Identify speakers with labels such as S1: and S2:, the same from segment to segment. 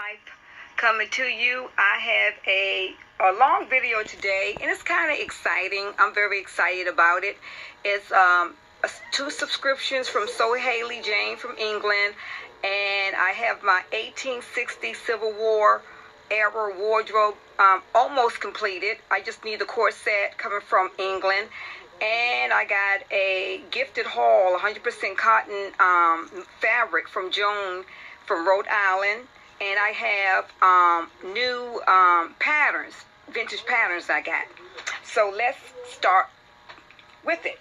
S1: life coming to you. I have a long video today, and it's kind of exciting. I'm very excited about it. It's 2 subscriptions from So Haley Jane from England, and I have my 1860 Civil War era wardrobe almost completed. I just need the corset coming from England. And I got a gifted haul, 100% cotton fabric from Joan from Rhode Island. And I have new patterns, vintage patterns I got. So let's start with it.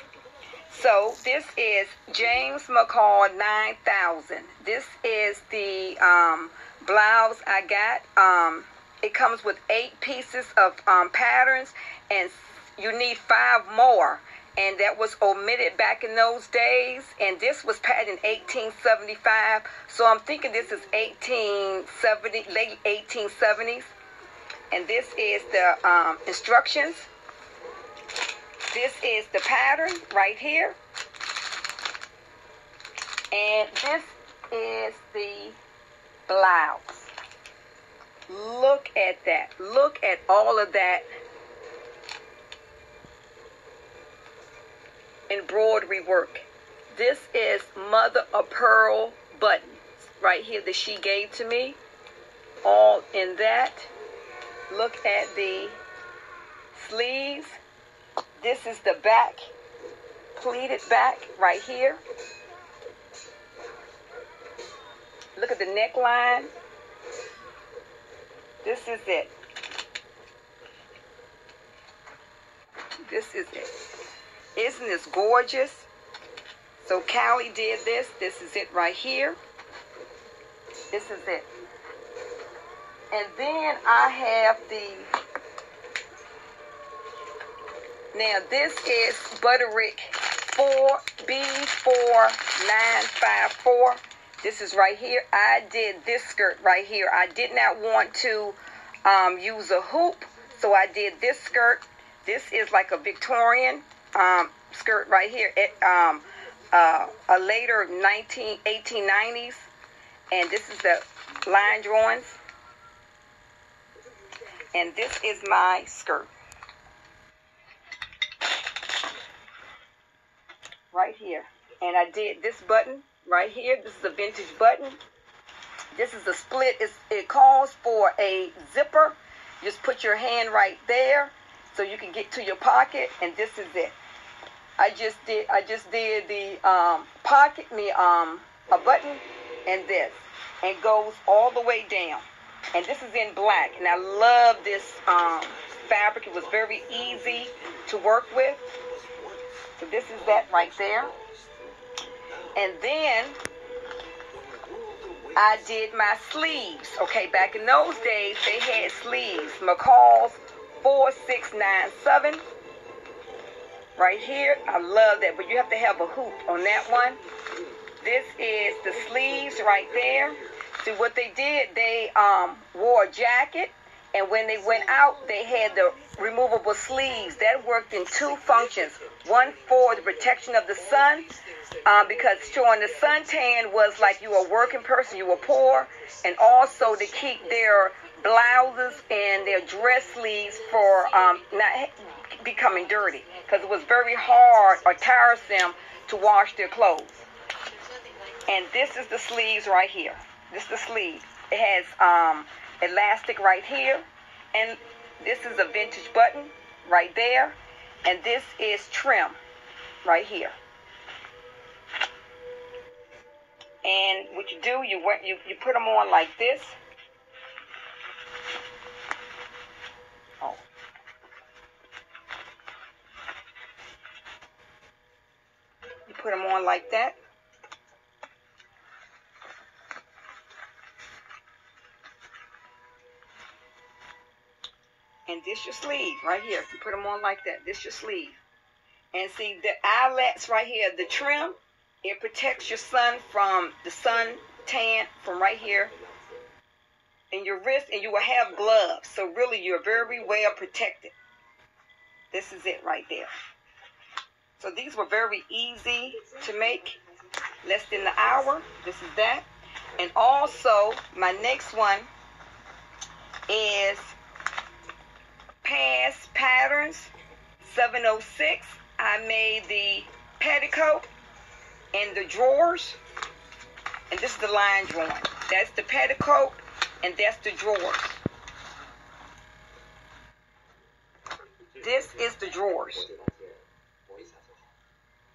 S1: So this is James McCall 9000. This is the blouse I got. It comes with 8 pieces of patterns, and you need 5 more. And that was omitted back in those days. And this was patterned in 1875. So I'm thinking this is 1870, late 1870s. And this is the instructions. This is the pattern right here. And this is the blouse. Look at that. Look at all of that embroidery work. This is mother of pearl buttons right here that she gave to me, all in that. Look at the sleeves. This is the back, pleated back right here. Look at the neckline. This is it. This is it. Isn't this gorgeous? So Callie did this. This is it right here. This is it. And then I have now this is Butterick 4B4954. This is right here. I did this skirt right here. I did not want to use a hoop, so I did this skirt. This is like a Victorian skirt right here. A later 1890s, and this is the line drawings, and this is my skirt right here. And I did this button right here. This is a vintage button. This is a split. It calls for a zipper. Just put your hand right there so you can get to your pocket, and this is it. I just did the pocket, a button, and this, and goes all the way down. And this is in black, and I love this fabric. It was very easy to work with. So this is that right there. And then I did my sleeves. Okay, back in those days, they had sleeves. McCalls 4697. Right here. I love that, but you have to have a hoop on that one. This is the sleeves right there. See what they did? They wore a jacket, and when they went out, they had the removable sleeves. That worked in 2 functions. One for the protection of the sun, because showing the suntan was like you were a working person, you were poor, and also to keep their blouses and their dress sleeves for not becoming dirty, because it was very hard or tiresome to wash their clothes. And this is the sleeves right here. This is the sleeve. It has elastic right here, and this is a vintage button right there, and this is trim right here. And what you do, you put them on like this. Oh. You put them on like that. And this your sleeve right here. You put them on like that. This your sleeve. And see the eyelets right here, the trim, it protects your sun from the sun tan from right here in your wrist, and you will have gloves. So really you're very well protected. This is it right there. So these were very easy to make. Less than an hour. This is that. And also my next one is Past Patterns 706. I made the petticoat and the drawers. And this is the line drawing. That's the petticoat and that's the drawers. This is the drawers.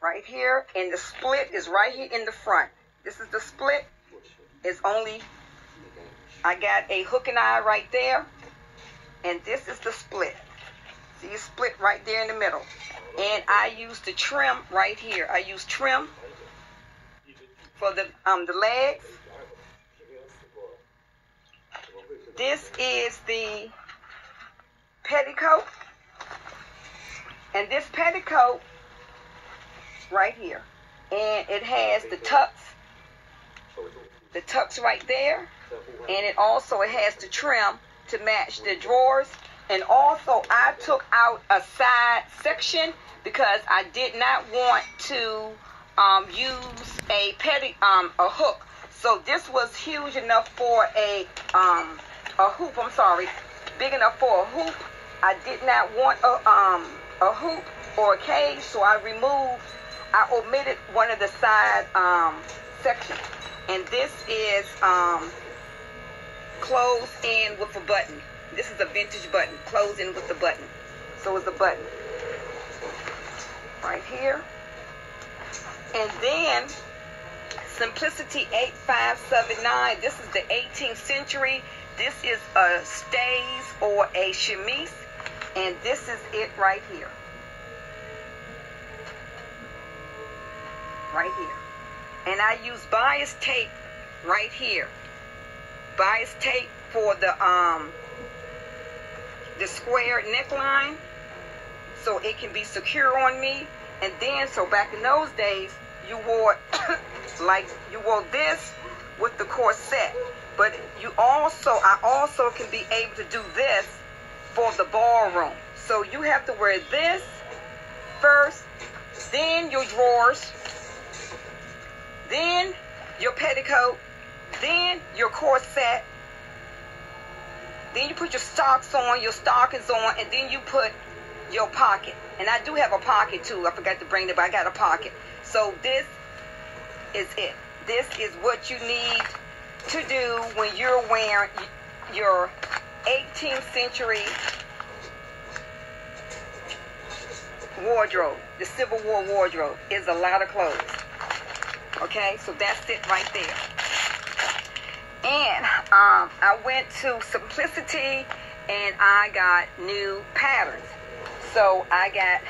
S1: Right here. And the split is right here in the front. This is the split. It's only, I got a hook and eye right there. And this is the split. See, it's split right there in the middle. And I use the trim right here. I use trim for the legs. This is the petticoat. And this petticoat right here. And it has the tucks. The tucks right there. And it has the trim to match the drawers. And also I took out a side section because I did not want to use a hook. So this was huge enough for a hoop, big enough for a hoop. I did not want a hoop or a cage, so I omitted one of the side sections. And this is closed in with a button. This is a vintage button, closed in with the button. So it's a button right here. And then Simplicity 8579. This is the 18th century. This is a stays or a chemise. And this is it right here. Right here. And I use bias tape right here. Bias tape for the square neckline, so it can be secure on me. And then, so back in those days, you wore this with the corset, but I also can be able to do this for the ballroom. So you have to wear this first, then your drawers, then your petticoat, then your corset. Then you put your stockings on, and then you put your pocket. And I do have a pocket too. I forgot to bring it, but I got a pocket. So this is it. This is what you need to do when you're wearing your 18th century wardrobe. The Civil War wardrobe is a lot of clothes. Okay, so that's it right there. And I went to Simplicity and I got new patterns. So I got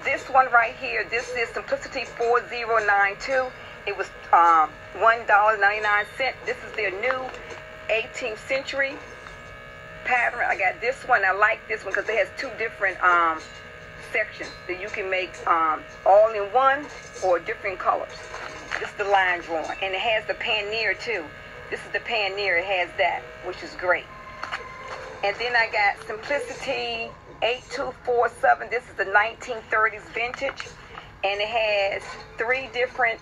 S1: this one right here. This is Simplicity 4092. It was $1.99. This is their new 18th century pattern. I got this one. I like this one because it has two different sections that you can make all in one or different colors. This is the line drawing. And it has the pannier too. This is the pannier. It has that, which is great. And then I got Simplicity 8247. This is the 1930s vintage. And it has 3 different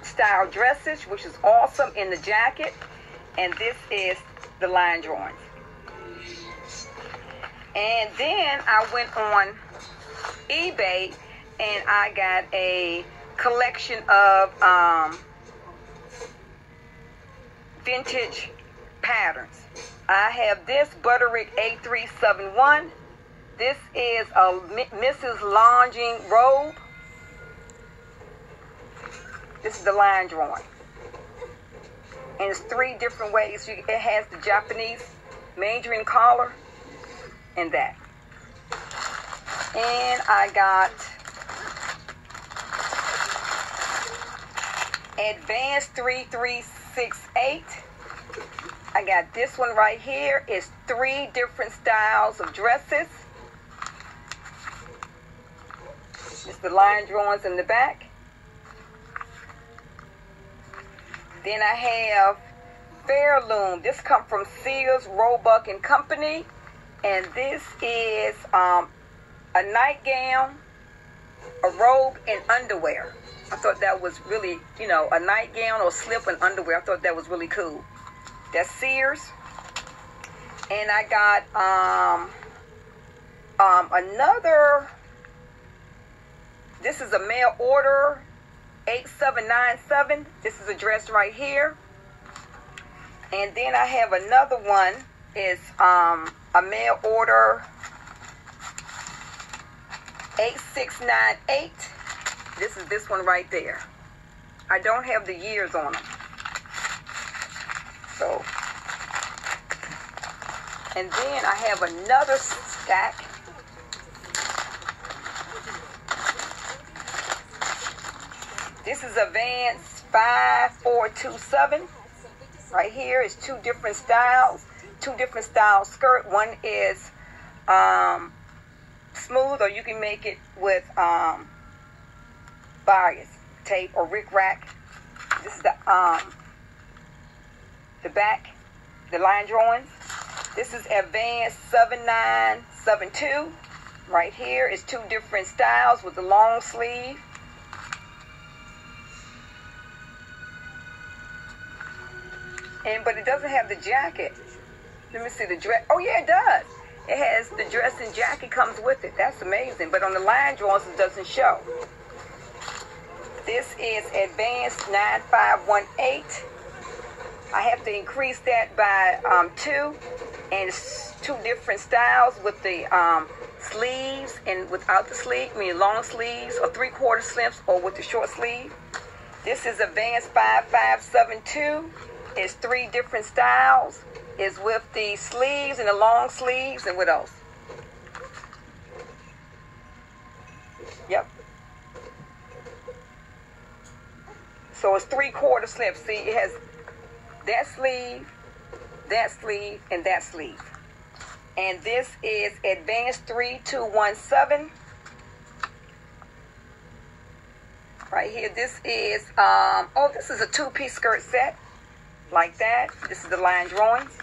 S1: style dresses, which is awesome, in the jacket. And this is the line drawings. And then I went on eBay and I got a collection of vintage patterns. I have this Butterick A371. This is a Mrs. Lounging robe. This is the line drawing. And it's 3 different ways. It has the Japanese mandarin collar and that. And I got Advanced 3368. I got this one right here. It's 3 different styles of dresses. It's the line drawings in the back. Then I have Fairloom. This comes from Sears, Roebuck and Company. And this is a nightgown, a robe, and underwear. I thought that was really, a nightgown or slip and underwear. I thought that was really cool. That's Sears. And I got another. This is a mail order 8797. This is a dress right here. And then I have another one. It's a mail order 8698. This is this one right there. I don't have the years on them. So, and then I have another stack. This is a Vans 5427. Right here is two different styles skirt. One is smooth, or you can make it with bias tape or rickrack. This is the back, the line drawings. This is Advanced 7972. Right here is two different styles with the long sleeve. But it doesn't have the jacket. Let me see the dress. Oh yeah, it does. It has the dress and jacket comes with it. That's amazing. But on the line drawings, it doesn't show. This is Advanced 9518. I have to increase that by 2, and it's two different styles with the sleeves and without the sleeve. I mean long sleeves or 3/4 sleeves or with the short sleeve. This is Advanced 5572. It's 3 different styles. It's with the sleeves and the long sleeves, and what else? Yep. So it's 3/4 sleeve. See, it has that sleeve, and that sleeve. And this is Advanced 3217. Right here, this is, this is a 2-piece skirt set. Like that. This is the line drawings.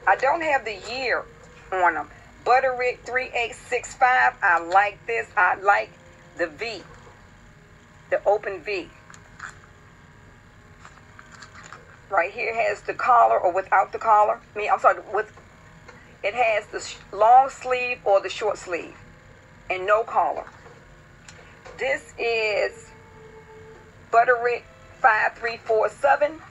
S1: I don't have the year on them. Butterick 3865. I like this. I like the V. The open V. Right here has the collar or without the collar. It has the long sleeve or the short sleeve. And no collar. This is Butterick 5347.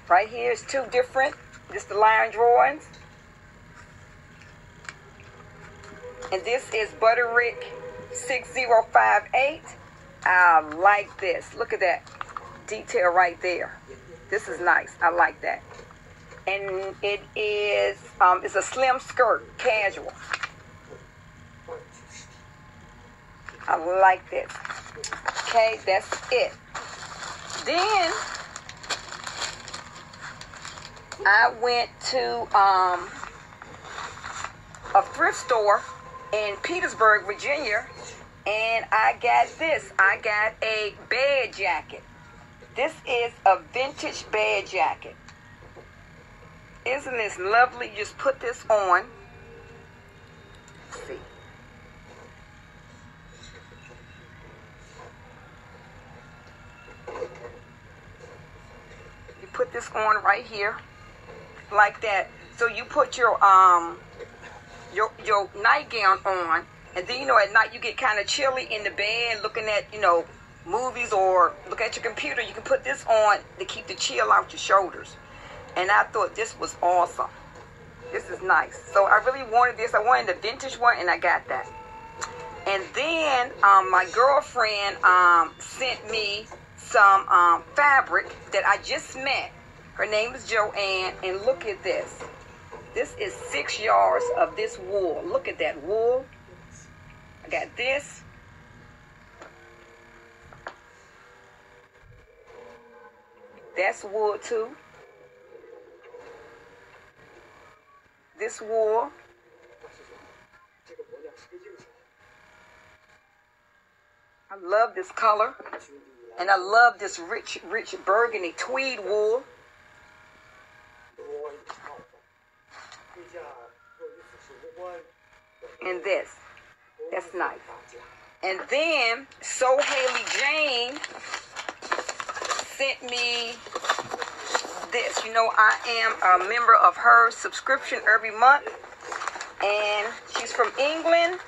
S1: Right here is 2 different. This is the line drawings. And this is Butterick 6058. I like this. Look at that detail right there. This is nice. I like that. And it is, it's a slim skirt, casual. I like this. Okay, that's it. Then I went to a thrift store in Petersburg, Virginia, and I got this. I got a bed jacket. This is a vintage bed jacket. Isn't this lovely? Just put this on. Let's see. You put this on right here. Like that. So you put your nightgown on, and then at night you get kind of chilly in the bed looking at movies or look at your computer. You can put this on to keep the chill out your shoulders. And I thought this was awesome. This is nice. So I really wanted this. I wanted the vintage one, and I got that. And then my girlfriend sent me some fabric that I just met. Her name is Joanne, and look at this. This is 6 yards of this wool. Look at that wool. I got this. That's wool too. This wool. I love this color. And I love this rich burgundy tweed wool. And this. That's nice. And then, So Haley Jane sent me this. You know, I am a member of her subscription every month, and she's from England,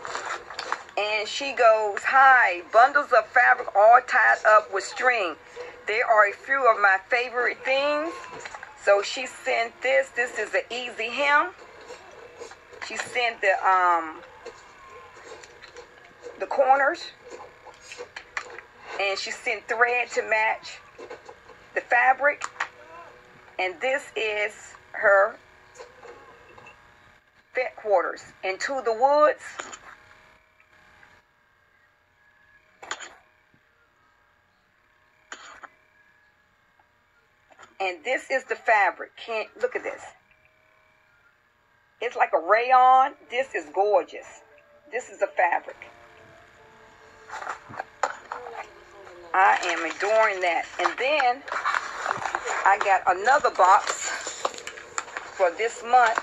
S1: and she goes, "Hi, bundles of fabric all tied up with string. There are a few of my favorite things." So she sent this. This is an easy hem. She sent the corners, and she sent thread to match the fabric. And this is her fit quarters into the woods. And this is the fabric. Can't look at this. It's like a rayon. This is gorgeous. This is the fabric. I am adoring that. And then I got another box for this month.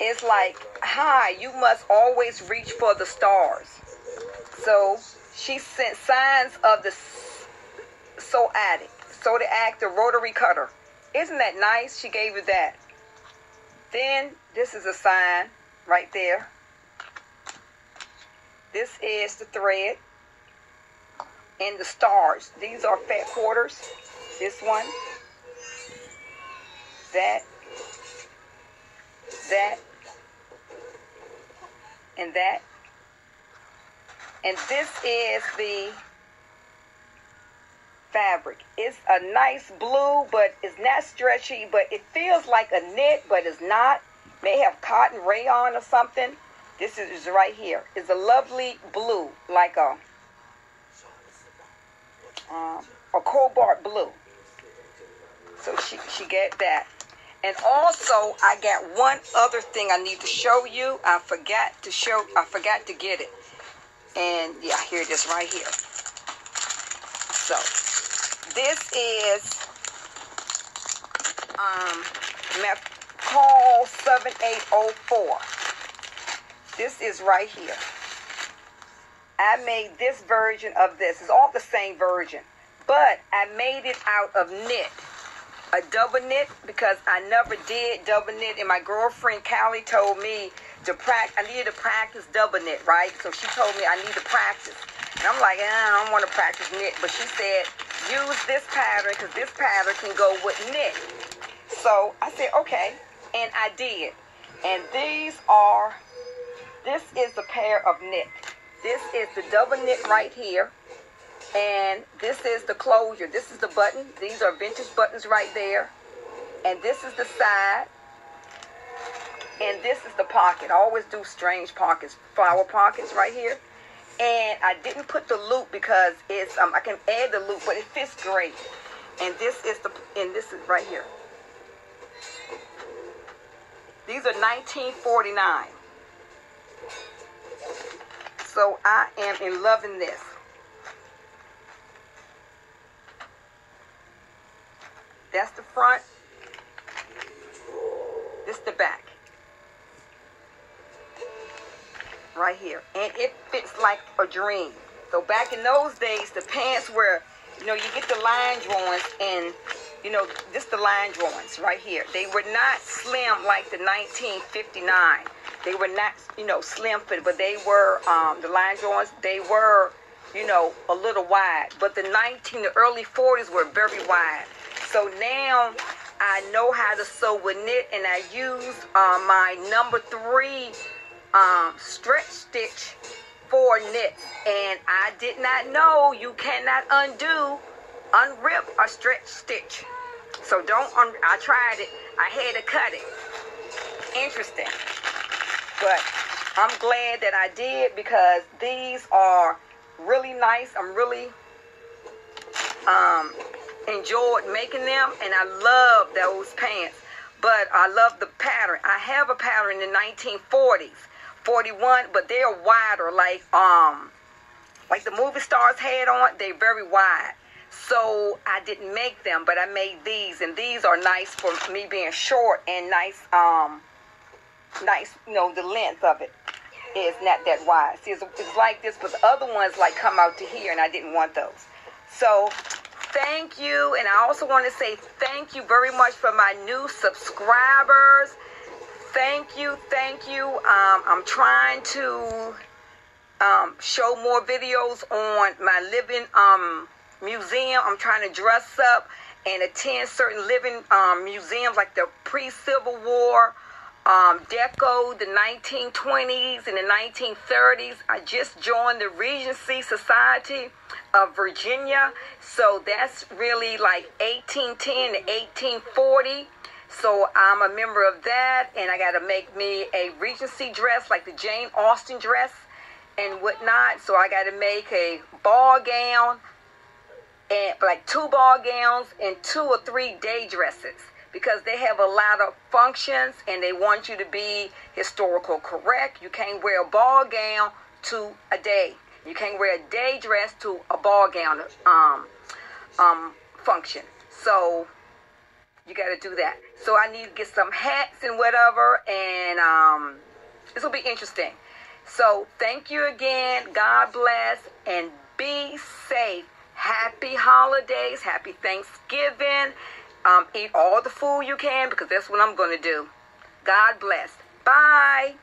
S1: It's like, "Hi, you must always reach for the stars." So she sent signs of the Zodiac, the rotary cutter. Isn't that nice? She gave you that. Then this is a sign right there. This is the thread and the stars. These are fat quarters. This one, that, and that. And this is the fabric. It's a nice blue, but it's not stretchy, but it feels like a knit, but it's not. May have cotton rayon or something. This is right here. It's a lovely blue, like a cobalt blue. So she get that. And also I got one other thing I need to show you. I forgot to get it. And yeah, here it is right here. So this is McCall 7804. This is right here. I made this version of this. It's all the same version, but I made it out of knit, a double knit, because I never did double knit, and my girlfriend Callie told me I needed to practice double knit, right? So she told me I need to practice, and I'm like, I don't want to practice knit, but she said use this pattern because this pattern can go with knit. So I said okay, and I did. And this is a pair of knit. This is the double knit right here. And this is the closure. This is the button. These are vintage buttons right there. And this is the side. And this is the pocket. I always do strange pockets, flower pockets right here. And I didn't put the loop because it's I can add the loop, but it fits great. And this is right here. These are $19.49. So I am in loving this. That's the front. This is the back. Right here. And it fits like a dream. So back in those days, the pants were, you get the line drawings, and, this the line drawings right here. They were not slim like the 1959. They were not, slim fit, but they were, the line drawings, they were, a little wide. But the early 40s were very wide. So now I know how to sew with knit, and I use my number 3 stretch stitch for knit. And I did not know you cannot unrip a stretch stitch. So I tried it. I had to cut it. Interesting. But I'm glad that I did, because these are really nice. I'm really enjoyed making them, and I love those pants. But I love the pattern. I have a pattern in the 1940s, 41, but they're wider, like the movie stars had on. They're very wide. So I didn't make them, but I made these, and these are nice for me being short, and nice, the length of it is not that wide. See, it's like this, but the other ones come out to here, and I didn't want those. So thank you. And I also want to say thank you very much for my new subscribers. Thank you, thank you. I'm trying to show more videos on my living museum. I'm trying to dress up and attend certain living museums like the pre-Civil War deco, the 1920s and the 1930s. I just joined the Regency Society of Virginia, so that's really like 1810 to 1840. So I'm a member of that, and I got to make me a Regency dress like the Jane Austen dress and whatnot. So I got to make a ball gown, and like 2 ball gowns and 2 or 3 day dresses, because they have a lot of functions and they want you to be historical correct. You can't wear a ball gown to a day. You can't wear a day dress to a ball gown function. So you got to do that. So I need to get some hats and whatever, and this will be interesting. So thank you again. God bless and be safe. Happy holidays. Happy Thanksgiving. Eat all the food you can, because that's what I'm going to do. God bless. Bye.